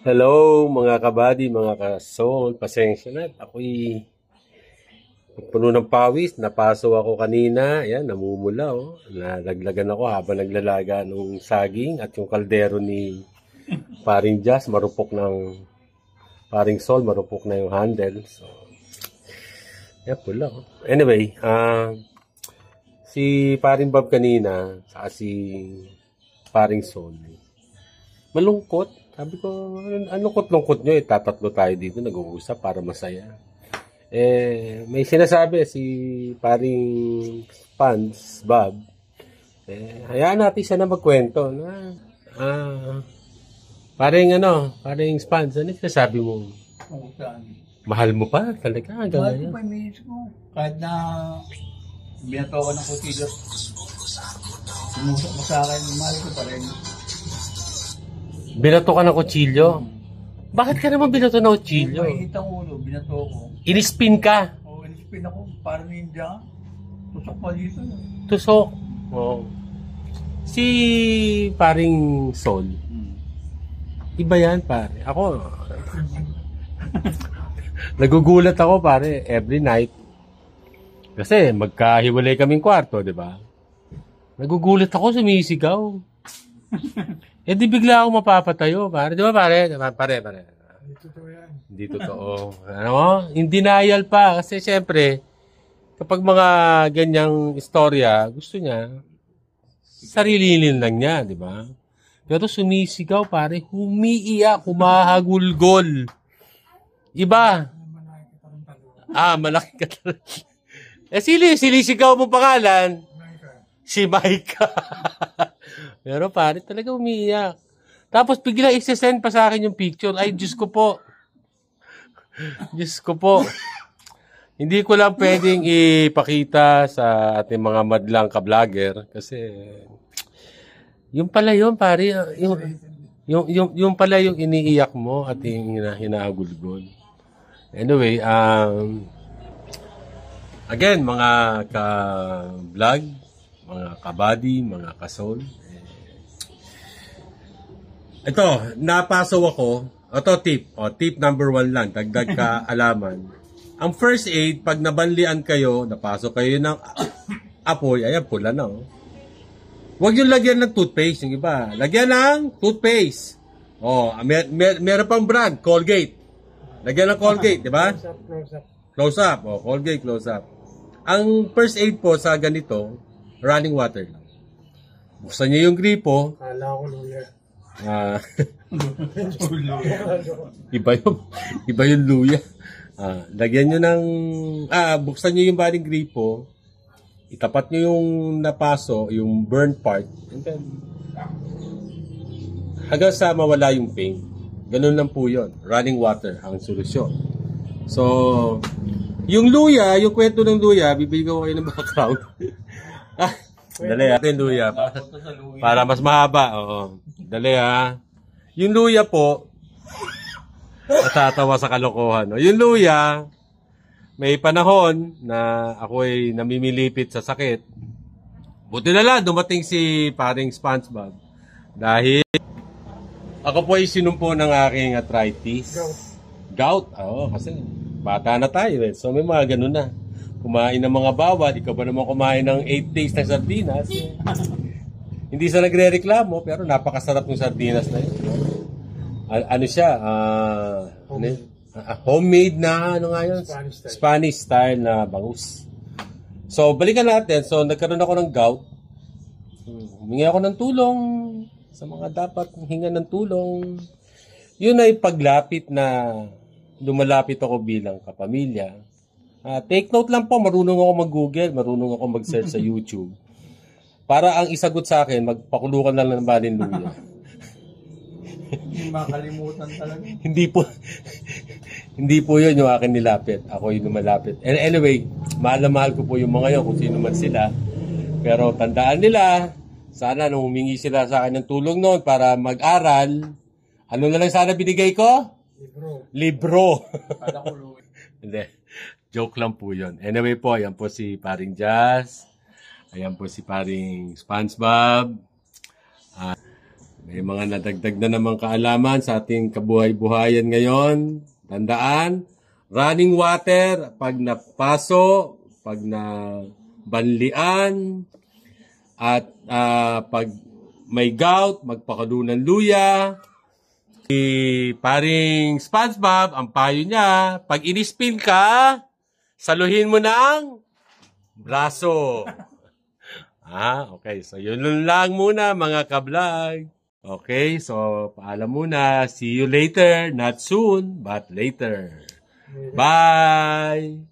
Hello mga kabady, mga ka-soul, pasensya na. Ako'y puno ng pawis, napaso ako kanina, ayan, namumula oh. Nalaglagan ako habang naglalaga ng saging at yung kaldero ni Paring Jazz, marupok ng Paring Sol, marupok na yung handle. So, ayan, pula oh. Anyway, si Paring Bob kanina, saka si Paring Sol, malungkot. Sabi ko, ano lungkot nyo? Tatatlo tayo dito, nag-uusap para masaya. May sinasabi si paring Spans, Bob. Hayaan natin siya na magkwento. Paring Spans, ano sinasabi mo? Mahal mo pa talaga hanggang Mahal ko ngayon? pa yung minis ko. Kahit na binato ko ng kutilo. Sumusok mo sa akin, mahal ko pa rin. Binato ka ng kutsilyo? Bakit ka naman binato ng kutsilyo? Mainit ang ulo, binato ko. Inispin ka? Oo, inispin ako. Parang ninja. Tusok pa dito. Tusok? Oo. Si paring Sol, iba yan pare. Ako, nagugulat ako pare every night. Kasi magkahiwalay kaming kwarto, di ba? Nagugulat ako, sumisigaw. Di bigla ako mapapatayo, pare. Di ba pare? Pare. Hindi totoo yan. Hindi totoo. Ano? In denial pa. Kasi syempre, kapag mga ganyang istorya, gusto niya, sarilinin lang niya, di ba? Pero sumisigaw, pare. Humiiyak, humahagulgol. Iba. Malaki ka talaga. Silisigaw mo pangalan. Si Micah. Pero pare, talaga umiiyak. Tapos bigla isesend pa sa akin yung picture. Ay, Diyos ko po. Diyos ko po. Hindi ko lang pwedeng ipakita sa ating mga madlang ka-vlogger. Kasi, yung pala yun, pare. Yung pala yung iniiyak mo at yung hinahagulgol. Anyway, again, mga ka-vlog, mga kabady, mga ka-soul. Ito, napasaw ako. Ito, tip. Tip number 1 lang. Dagdag ka alaman. Ang first aid, pag nabanlian kayo, napasok kayo ng apoy, ayan, pula na. Huwag yung lagyan ng toothpaste. Yung iba, lagyan ng toothpaste. Meron pang brand, Colgate. Lagyan ng Colgate, di ba? Close up. Colgate, close up. Ang first aid po sa ganito, running water lang. Buksan niyo yung gripo. Kala ko luya. Iba yung luya. Lagyan nyo ng buksan nyo yung baling gripo, itapat nyo yung napaso, yung burn part, and then hanggang sa mawala yung pain. Ganun lang po yun. Running water ang solusyon. So, yung luya, yung kwento ng luya, bibigyan ko kayo ng background. Dali natin luya. Para mas mahaba. Dali Yung luya po, natatawa sa kalokohan. Yung luya, may panahon na ako ay namimilipit sa sakit. Buti na lang, dumating si paring SpongeBob. Dahil ako po ay sinumpo ng aking arthritis. Gout. Kasi bata na tayo eh. So may mga ganun na. Kumain ng mga bawal, ikaw ba naman kumain ng 8 days na sardinas? Hindi sa nagre-reklamo, pero napakasarap ng sardinas na yun. Ano siya? Homemade na, ano nga yun? Spanish style na bangus. So, balikan natin. So, nagkaroon ako ng gout. Humingi ako ng tulong sa mga dapat hinga ng tulong. Yun ay paglapit na lumalapit ako bilang kapamilya. Take note lang po, marunong ako mag-Google, marunong ako mag-search sa YouTube. Para ang isagot sa akin, magpakulukan lang ng balin luya. Hindi makalimutan talaga. Hindi po yun yung akin nilapit. Ako yung lumalapit. And anyway, mahal na mahal ko po yung mga yun kung sino man sila. Pero tandaan nila, sana nung humingi sila sa akin ng tulong noon para mag-aral, ano na lang sana binigay ko? Libro. Hindi. Joke lang po yun. Anyway po, ayan po si Paring Jazz. Ayan po si Paring SpongeBob. May mga nadagdag na namang kaalaman sa ating kabuhay-buhayan ngayon. Tandaan, running water, pag napaso, pag nabanlian, at pag may gout, magpakalunan luya. Si paring SpongeBob, ang payo niya, pag inispin ka, saluhin mo ng braso. Okay. So, yun lang muna mga ka-vlog. Okay, so paalam muna. See you later. Not soon, but later. Bye!